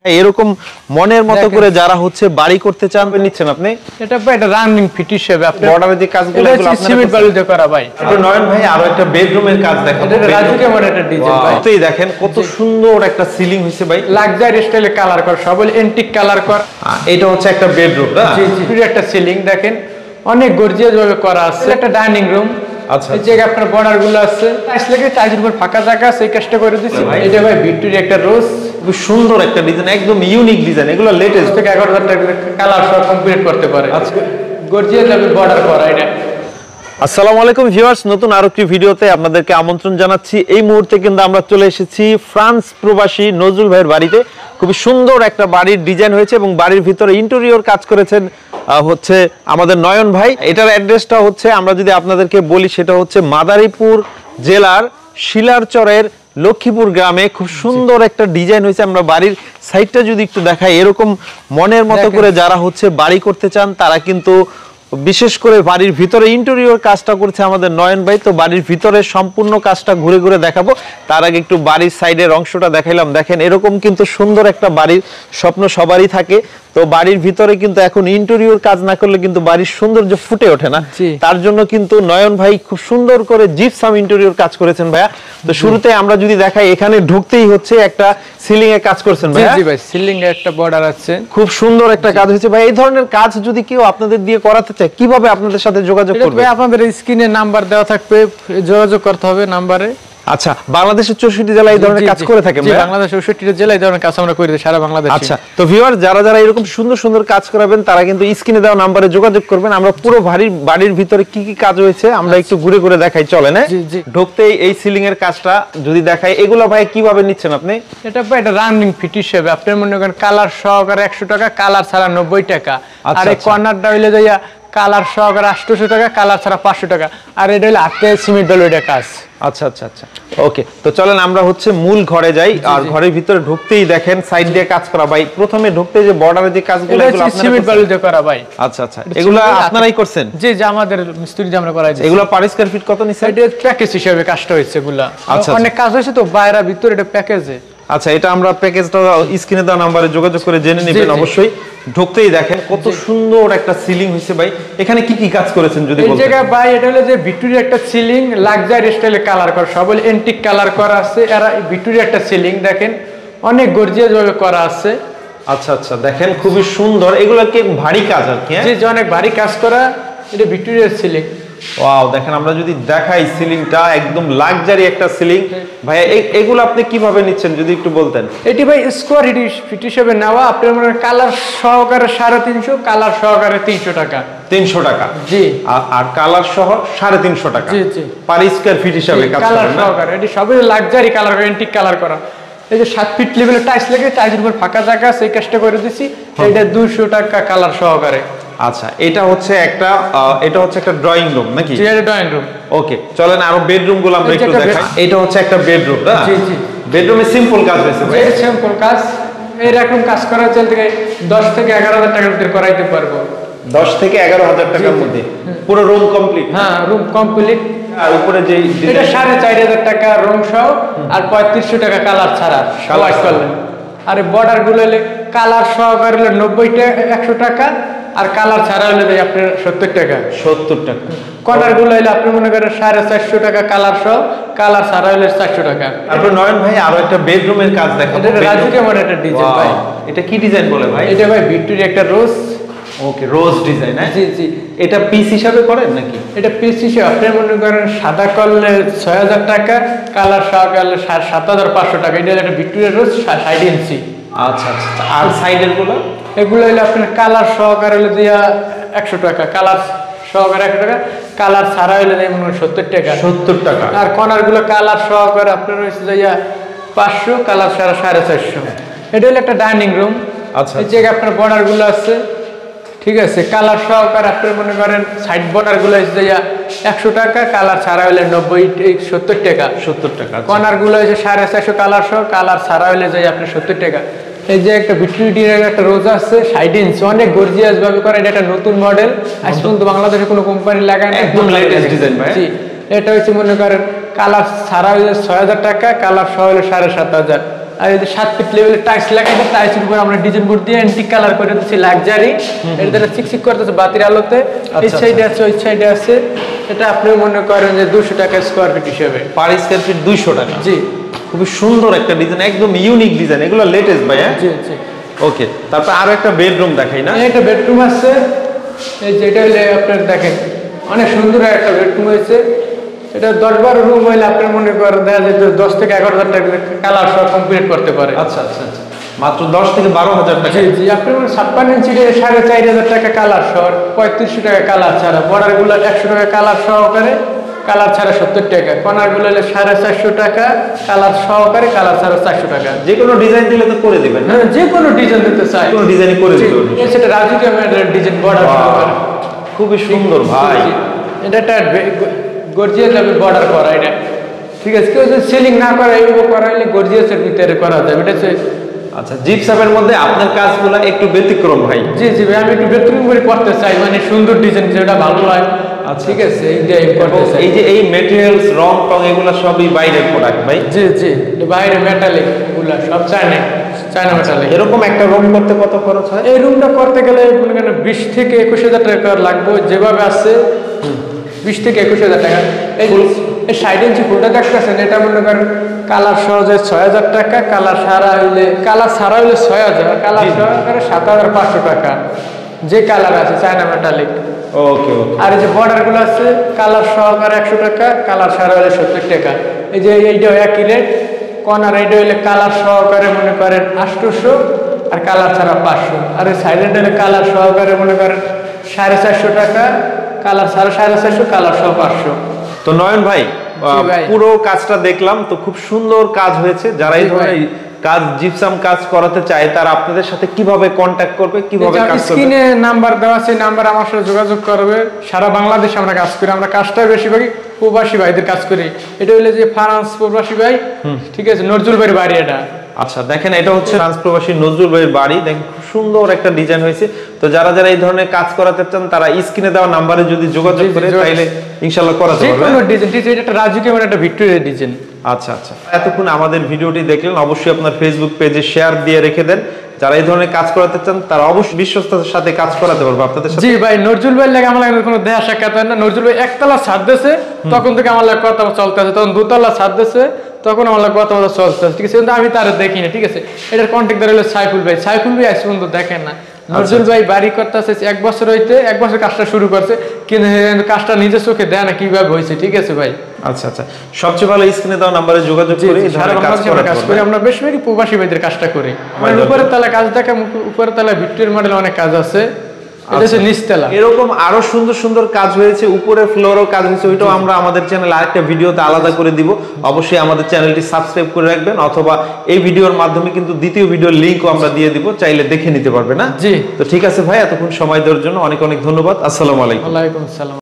এরকম মনের মতো করে যারা হচ্ছে বাড়ি করতে চান নিচ্ছেন আপনি এটা ভাই এটা রানিং ফিট হিসেবে আপনি বর্ডারে যে কাজগুলো এগুলো আপনারা সিমেন্ট বালু দিয়ে করা ভাই এটা নয়ন ভাই আরো একটা বেডরুমের কাজ দেখাবো এটা রাজুকে মনে একটা ডিজাইন ভাই এই দেখেন কত সুন্দর একটা সিলিং হইছে ভাই লাক্সারি স্টাইলে কালার করা সব এন্টিক কালার করা এটা হচ্ছে একটা বেডরুম না জি জি পুরো একটা সিলিং দেখেন অনেক গর্জিয়াস ভাবে করা আছে একটা ডাইনিং রুম আচ্ছা এই যে আপনার বর্ডার গুলো আছে টাইলস লাগে টাইলসের উপর ফাঁকা জায়গা আছে এই কাজটা করে দিছি এটা ভাই ভিক্টোরিয়া একটা রোজ খুব সুন্দর একটা ডিজাইন একদম ইউনিক ডিজাইন এগুলো লেটেস্ট থেকে 11000 টাকা কালার সব কমপ্লিট করতে পারে আচ্ছা গর্জিয়াস ভাবে বর্ডার করা এটা আসসালামু আলাইকুম ভিউয়ার্স নতুন আরো একটি ভিডিওতে আপনাদেরকে আমন্ত্রণ জানাচ্ছি এই মুহূর্তে কিন্তু আমরা চলে এসেছি ফ্রান্স প্রবাসী নজরুল ভাইয়ের বাড়িতে খুব সুন্দর একটা বাড়ির ডিজাইন হয়েছে এবং বাড়ির ভিতরে ইন্টেরিয়র কাজ করেছেন হচ্ছে আমাদের নয়ন ভাই এটার অ্যাড্রেসটা হচ্ছে আমরা যদি আপনাদেরকে বলি সেটা হচ্ছে মাদারীপুর জেলার শিলারচরের লক্ষ্মীপুর গ্রামে খুব সুন্দর একটা ডিজাইন হয়েছে আমরা বাড়ির সাইডটা যদি একটু দেখাই এরকম মনের মতো করে যারা হচ্ছে বাড়ি করতে চান তারা কিন্তু বিশেষ করে বাড়ির ভিতরে ইন্টেরিয়র কাজটা করছে আমাদের নয়ন ভাই তো বাড়ির ভিতরে সম্পূর্ণ কাজটা ঘুরে ঘুরে দেখাবো তার আগে একটু বাড়ির সাইডের অংশটা দেখাইলাম দেখেন এরকম কিন্তু সুন্দর একটা বাড়ির স্বপ্ন সবারই থাকে তো বাড়ির ভিতরে কিন্তু এখন ইন্টেরিয়র কাজ না করলে কিন্তু বাড়ির সৌন্দর্য ফুটে ওঠে না তার জন্য কিন্তু নয়ন ভাই খুব সুন্দর করে জিপসাম ইন্টেরিয়র কাজ করেছেন ভাইয়া তো শুরুতে আমরা যদি দেখাই এখানে ঢুকতেই হচ্ছে একটা সিলিং এ কাজ করছেন ভাইয়া জি ভাই সিলিং এ একটা বর্ডার আছে খুব সুন্দর একটা কাজ হয়েছে ভাই এই ধরনের কাজ যদি কেউ আপনাদের দিয়ে করাতে চায় কিভাবে আপনাদের সাথে যোগাযোগ করবে ভাই আপনাদের স্ক্রিনে নাম্বার দেওয়া থাকবে যোগাযোগ করতে হবে নম্বরে আচ্ছা বাংলাদেশের 64 জেলায় এই ধরনের কাজ করে থাকেন ভাই বাংলাদেশের 64 জেলায় এই ধরনের কাজ আমরা করে দিই সারা বাংলাদেশে আচ্ছা তো ভিউয়ার যারা যারা এরকম সুন্দর সুন্দর কাজ করাবেন তারা কিন্তু স্ক্রিনে দেওয়া নম্বরে যোগাযোগ করবেন আমরা পুরো বাড়ির ভিতরে কি কি কাজ হয়েছে আমরা একটু ঘুরে ঘুরে দেখাই চলেন হ্যাঁ ঢুকতেই এই সিলিং এর কাজটা যদি দেখাই এগুলো ভাই কিভাবে নিচ্ছেন আপনি এটা ভাই এটা রানিং ফিট হিসেবে আপনি মনে করেন কালার সহকারে 100 টাকা কালার ছাড়া 90 টাকা আর এই কর্নারটা হইলে যাইয়া কালার সহকারে 800 টাকা কালার ছাড়া 500 টাকা আর এটা হইলে আটকে সিমেন্ট বালু এটা কাজ আচ্ছা আচ্ছা আচ্ছা ওকে তো চলেন আমরা হচ্ছে মূল ঘরে যাই আর ঘরের ভিতরে ঢুকতেই দেখেন সাইড দিয়ে কাজ করা ভাই প্রথমে ঢুকতে যে বর্ডারে যে কাজগুলো এগুলো আপনারা সিমেন্ট বালু দিয়ে করা ভাই আচ্ছা আচ্ছা এগুলো আপনারাই করছেন জি যে আমাদের মিস্ত্রি যে আমরা করাইছি এগুলো পার স্কয়ার ফিট কত নিছে এটা প্যাকেজ হিসেবে কাজটা হইছে এগুলা অনেক কাজ হইছে তো বাইরে ভিতরে এটা প্যাকেজে আচ্ছা এটা আমরা প্যাকেজটা স্ক্রিনে দেওয়া নম্বরে যোগাযোগ করে জেনে নেবেন অবশ্যই ঢুকতেই দেখেন কত সুন্দর একটা সিলিং হইছে ভাই এখানে কি কি কাজ করেছেন যদি বলতেন এই জায়গা ভাই এটা হলো যে ভিক্টোরিয়া একটা সিলিং লাক্সারি স্টাইলে কালার করা সব এন্টিক কালার করা আছে এরা ভিক্টোরিয়া একটা সিলিং দেখেন অনেক গর্জিয়াস ভাবে করা আছে আচ্ছা আচ্ছা দেখেন খুবই সুন্দর এগুলো কি ভারী কাজ আর কি জি অনেক ভারী কাজ করা এটা ভিক্টোরিয়ার সিলিং ওয়াও দেখেন আমরা যদি দেখাই সিলিংটা একদম লাক্সারি একটা সিলিং ভাই এগুলো আপনি কিভাবে নিচ্ছেন যদি একটু বলতেন এটি ভাই স্কয়ার ফিট হিসেবে নেওয়া আপনার মানে কালার সহকারে 350 কালার সহকারে 300 টাকা 300 টাকা জি আর কালার সহ 350 টাকা জি জি পার স্কয়ার ফিট হিসাবে কাজ কালার সহকারে এটি সবই লাক্সারি কালার এন্টিক কালার করা এই যে 7 ফিট লেভেলে টাইলস লাগে টাইলসের উপর ফাঁকা জায়গা আছে এই কাজটা করে দিছি এটা 200 টাকা কালার সহকারে আচ্ছা এটা হচ্ছে একটা ড্রয়িং রুম নাকি জি এটা ড্রয়িং রুম ওকে চলেন আরো বেডরুম গুলো আমরা একটু দেখাই এটা হচ্ছে একটা বেডরুম না জি জি বেডরুমে সিম্পল কাজ হয়েছে ভাই এই সিম্পল কাজ এইরকম কাজ করা চলতে 10 থেকে 11000 টাকার ভিতরে করাইতে পারবো 10 থেকে 11000 টাকার মধ্যে পুরো রুম কমপ্লিট হ্যাঁ রুম কমপ্লিট আর উপরে যে এটা 4500 টাকা রুম সহ আর 3500 টাকা কালার ছাড়া কালার করলে আর বর্ডার গুলো হলে কালার সহকারে 90 টাকা 100 টাকা আর কালার ছাড়া হলে আপনার 70 টাকা 70 টাকা কর্নার গুলো হলে আপনি মনে করেন 450 টাকা কালার সহ কালার ছাড়া হলে 400 টাকা তারপর নয়ন ভাই আরো একটা বেডরুমের কাজ দেখাবো এটা রাজুকে মনে একটা ডিজাইন ভাই এটা কি ডিজাইন বলে ভাই এটা ভাই ভিক্টোরিয়া একটা রোজ ওকে রোজ ডিজাইন হ্যাঁ জি জি এটা পিস হিসাবে করেন নাকি এটা পিস হিসাবে আপনি মনে করেন সাদা করলে 6000 টাকা কালার সহ করলে 7500 টাকা এটা একটা ভিক্টোরিয়া রোজ 60 ইঞ্চি আচ্ছা আচ্ছা আর সাইডের গুলো এগুলো হলো আপনার কালার সহকারে হলে দিয়া 100 টাকা কালার সহকারে 100 টাকা কালার ছাড়া হলে যায় মনে 70 টাকা 70 টাকা আর কর্নার গুলো কালার সহকারে আপনার হইছে যাইয়া 500 কালার ছাড়া 450 এটা হলো একটা ডাইনিং রুম আচ্ছা এই জায়গা আপনার বর্ডার গুলো আছে ঠিক আছে কালার সহকারে আপনি মনে করেন সাইড বর্ডার গুলো হইছে যাইয়া 100 টাকা কালার ছাড়া হলে 70 টাকা কর্নার গুলো হইছে 450 কালার সহ কালার ছাড়া হলে যায় আপনি 70 টাকা এই যে একটা ভিক্টোরিয়ার একটা রোজ আছে 60 ইঞ্চি অনেক গর্জিয়াস ভাবে করে এটা একটা নতুন মডেল আজ পর্যন্ত বাংলাদেশে কোনো কোম্পানি লাগায় না একদম লেটেস্ট ডিজাইন ভাই জি এটা হচ্ছে মনে করেন কালার ছাড়া হলে 6000 টাকা কালার সহ হলে 7500 আর এই যে 7 ফিট লেভেলের টাইলস লাগাবো, টাইলসের উপর আমরা ডিজাইন বোর্ড দিয়ে অ্যান্টিক কালার করে দিচ্ছি লাক্সারি। এর দ্বারা চিকচিক করতেছে বাতির আলোতে। এই সাইডে আছে, ওই সাইডে আছে। এটা আপনি মনে করেন যে 200 টাকা স্কয়ার ফিট হিসেবে, পার স্কয়ার ফিট 200 টাকা। জি, খুবই সুন্দর একটা ডিজাইন, একদম ইউনিক ডিজাইন, এগুলো লেটেস্ট ভাই। হ্যাঁ, জি জি। ওকে, তারপর আরো একটা বেডরুম দেখাই না? একটা বেডরুম আছে, এই যেটা হলে আপনার দেখেন অনেক সুন্দর একটা বেডরুম হয়েছে। এটা 10-12 রুম হইলে আপনার মনে করেন দেখা যায় 10 থেকে 11,000 টাকা কালার সব কমপ্লিট করতে পারে। আচ্ছা আচ্ছা আচ্ছা, মাত্র 10 থেকে 12,000 টাকা। জি জি, আপনি 56 ইঞ্চি 4,500 টাকা কালার সহ, 3500 টাকা কালার ছাড়া, বর্ডার গুলো 100 টাকা কালার সহকারে, কালার ছাড়া 70 টাকা, কর্নার গুলো হলে 450 টাকা, কালার সহকারে, কালার ছাড়া 400 টাকা। যে কোনো ডিজাইন দিলে তো করে দিবেন? হ্যাঁ, যে কোনো ডিজাইন দিতে চাই, কোনো ডিজাইনই করে দিবেন। সেটা রাজুকি আমাদের ডিজাইন বর্ডার সহকারে, খুবই সুন্দর ভাই। এটা একটা গর্জিয়াস টাইপের বর্ডার করা এটা, ঠিক আছে। কেউ যদি সিলিং না করে এইভাবে করা হলে গর্জিয়াসের ভিতরে করা যায়। এটা হচ্ছে আচ্ছা, জিপসামের মধ্যে আপনার কাজগুলো একটু ব্যতিক্রম ভাই। জি জি ভাই, আমি একটু ব্যতিক্রম করে করতে চাই, মানে সুন্দর ডিজাইন যেটা ভালো হয়। ঠিক আছে, এই যে এই যে এই ম্যাটেরিয়ালস, রং টং এগুলো সবই বাইরের প্রোডাক্ট ভাই? জি জি, বাইরে মেটালিক এগুলা সব চায়না মেটালিক। এরকম একটা রুম করতে কত খরচ হয়? এই রুমটা করতে গেলে মনে করেন 20 থেকে 21,000 টাকা লাগবে, যেভাবে আছে 20 থেকে 21,000 টাকা। এই 60 ইঞ্চি ফুলটা দেখতেছেন, এটা মনে করেন কালার সহজে 6,000 টাকা, কালার ছাড়া হইলে 6,000, কালার সহকারে 7,500 টাকা, যে কালার আছে চায়না মেটালিক। ওকে ওকে। আর এই যে বর্ডার গুলো আছে কালার সহকারে 100 টাকা, কালার ছাড়া হলে 70 টাকা। এই যে এইটাও একই রেট, কর্নার এইটা হইলে কালার সহকারে মনে করেন 800 আর কালার ছাড়া 500। আর এই সাইডের হলে কালার সহকারে মনে করেন 450 টাকা, কালার ছাড়া 450, কালার সহ 500। তো নয়ন ভাই, পুরো কাজটা দেখলাম তো, খুব সুন্দর কাজ হয়েছে। যারা এই ধরনের কাজ, জিপসাম কাজ করাতে চায়, তারা আপনাদের সাথে কিভাবে কন্টাক্ট করবে, কিভাবে কাজ করবে? স্ক্রিনে নাম্বার দেওয়া আছে, নাম্বার আমার সাথে যোগাযোগ করবে। সারা বাংলাদেশে আমরা কাজ করি, আমরা কাজটা বেশিরভাগই প্রবাসী ভাইদের কাজ করি। এটা হইলে যে ফ্রান্স প্রবাসী ভাই, ঠিক আছে, নজরুল ভাইয়ের বাড়ি এটা। আচ্ছা, দেখেন এটা হচ্ছে ফ্রান্স প্রবাসী নজরুল ভাইয়ের বাড়ি। দেখেন খুব সুন্দর একটা ডিজাইন হয়েছে। তো যারা যারা এই ধরনের কাজ করাতে চান, তারা স্ক্রিনে দেওয়া নাম্বারে যদি যোগাযোগ করে, তাইলে ইনশাআল্লাহ করাতে পারবে। যে কোনো ডিজাইন, ঠিক আছে, এটা রাজুকি আমার একটা ভিক্টোরিয়া ডিজাইন। আচ্ছা আচ্ছা, এতক্ষণ আমাদের ভিডিওটি দেখলেন, অবশ্যই আপনার ফেসবুক পেজে শেয়ার দিয়ে রেখে দেন। যারা এই ধরনের কাজ করাতে চান, তারা অবশ্যই বিশ্বস্ততার সাথে কাজ করাতে পারবে আপনাদের সাথে। জি ভাই, নজরুল ভাই লাগে আমার লাগে কোনো দেখা সাক্ষাৎ হয় না। নজরুল ভাই একতলা ছাদ দিয়েছে, তখন থেকে আমার লাগে কথা চলতে আছে, তখন 2তলা ছাদ দিয়েছে, তখন আমার লাগে কথা চলতে আছে, ঠিক আছে। কিন্তু আমি তার দেখি না, ঠিক আছে। এটার কন্ট্যাক্ট হলো সাইফুল ভাই। সাইফুল ভাই আজ পর্যন্ত দেখেন না। নজরুল ভাই বাড়ি করতে আছে 1 বছর হইতে, 1 বছর কাজটা শুরু করছে, কিন্তু কাজটা নিজের চোখে দেয় না কিভাবে হয়েছে, ঠিক আছে ভাই। আচ্ছা আচ্ছা, সবচেয়ে ভালো স্ক্রিনে দেওয়া নাম্বারে যোগাযোগ করে কাজ করি। আমরা বেশিরভাগই প্রবাসী ভাইদের কাজটা করি। উপরের তলা কাজ দেখা, উপরের তলা ভিক্টোরিয়া মডেল অনেক কাজ আছে, এটা হচ্ছে নিচতলা। এরকম আরো সুন্দর সুন্দর কাজ হয়েছে, উপরে ফ্লোরও কাজ হয়েছে, ওইটাও আমরা আমাদের চ্যানেলে আরেকটা ভিডিওতে আলাদা করে দিব। অবশ্যই আমাদের চ্যানেলটি সাবস্ক্রাইব করে রাখবেন, অথবা এই ভিডিওর মাধ্যমে কিন্তু দ্বিতীয় ভিডিওর লিংকও আমরা দিয়ে দিব, চাইলে দেখে নিতে পারবে না? জি। তো ঠিক আছে ভাই, এতক্ষণ সময় দেওয়ার জন্য অনেক অনেক ধন্যবাদ। আসসালামু আলাইকুম। ওয়ালাইকুম আসসালাম।